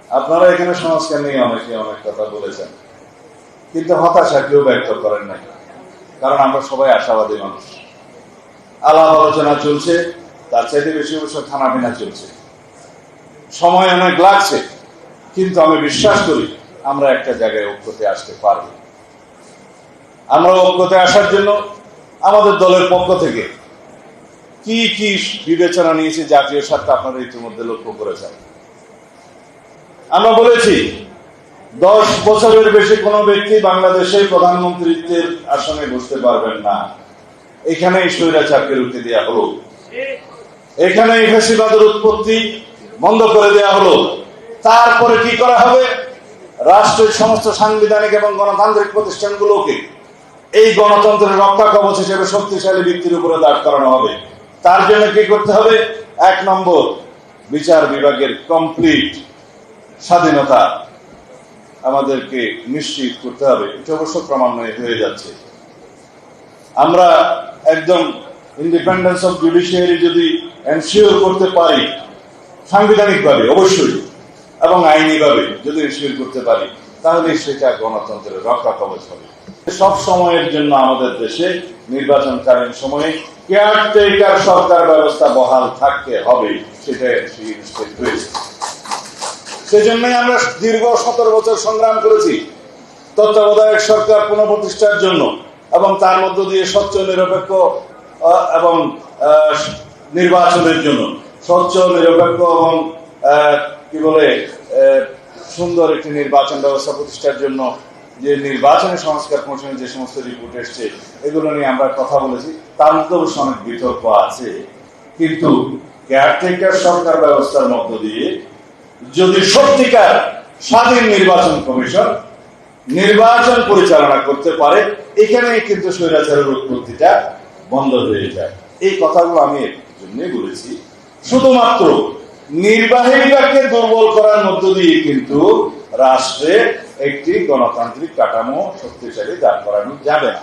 আপনারা এখানে সংস্কার নিয়ে অনেকে অনেক কথা বলেছেন, কিন্তু হতাশা কেউ ব্যক্ত করেন নাই, কারণ আমরা সবাই আশাবাদী মানুষ। আলাপ আলোচনা চলছে, তার চাইতে বেশি অবশ্য থানাবিনা চলছে, সময় অনেক লাগছে, কিন্তু আমি বিশ্বাস করি আমরা একটা জায়গায় ঐক্যতে আসতে পারব। আমরা ঐক্যতে আসার জন্য আমাদের দলের পক্ষ থেকে কি কি বিবেচনা নিয়েছে জাতীয় স্বার্থে আপনারা ইতিমধ্যে লক্ষ্য করেছেন। আমরা বলেছি 10 বছরের বেশি কোনো ব্যক্তি বাংলাদেশের প্রধানমন্ত্রীত্বের আসনে বসতে পারবেন না। এখানেই স্বৈরাচারকে রুখে দেওয়া হলো, এখানেই ফ্যাসিবাদের উৎপত্তি বন্ধ করে দেওয়া হলো। তারপরে কি করা হবে? রাষ্ট্রের সমস্ত সাংবিধানিক এবং গণতান্ত্রিক প্রতিষ্ঠানগুলোকে এই গণতন্ত্রের রক্ষা কবচ হিসেবে শক্তিশালী ভিত্তির উপরে দাঁড় করানো হবে। তার জন্য কি করতে হবে? 1 নম্বর, বিচার বিভাগের কমপ্লিট স্বাধীনতা আমাদেরকে নিশ্চিত করতে হবে। এটা অবশ্য ক্রমান্বয়ে হয়ে যাচ্ছে। আমরা একদম ইন্ডিপেন্ডেন্স অফ জুডিশিয়ারি যদি এনশিওর করতে পারি, সাংবিধানিকভাবে অবশ্যই এবং আইনিভাবে যদি এনশিওর করতে পারি, তাহলে সেটা গণতন্ত্রের রক্ষা কবচ হবে। সব সময়ের জন্য আমাদের দেশে নির্বাচনকালীন সময়ে কেয়ারটেকার সরকার ব্যবস্থা বহাল থাকতে হবে, সেটা নিশ্চিত হয়েছে। সেজন্যই আমরা দীর্ঘ 17 বছর সংগ্রাম করেছি তত্ত্বাবধায়ক সরকার পুনঃপ্রতিষ্ঠার জন্য, এবং তার মধ্য দিয়ে স্বচ্ছ নিরপেক্ষ এবং নির্বাচনের জন্য, স্বচ্ছ নিরপেক্ষ এবং কি বলে সুন্দর একটি নির্বাচন ব্যবস্থা প্রতিষ্ঠার জন্য যে নির্বাচনের সংস্কার কমিশনের যে সমস্ত রিপোর্ট এসছে, এগুলো নিয়ে আমরা কথা বলেছি। তার মধ্যে অবশ্য অনেক বিতর্ক আছে, কিন্তু কেয়ারটেকার সরকার ব্যবস্থার মধ্য দিয়ে যদি সত্যিকার স্বাধীন নির্বাচন কমিশন নির্বাচন পরিচালনা করতে পারে, এখানে কিন্তু স্বৈরাচারের উৎপত্তিটা বন্ধ হয়ে যায়। এই কথাগুলো আমি এর জন্যই বলেছি, শুধুমাত্র নির্বাহী বিভাগকে দুর্বল করার মধ্য দিয়ে কিন্তু রাষ্ট্রে একটি গণতান্ত্রিক কাঠামো শক্তিশালী দাঁড় করানো যাবে না।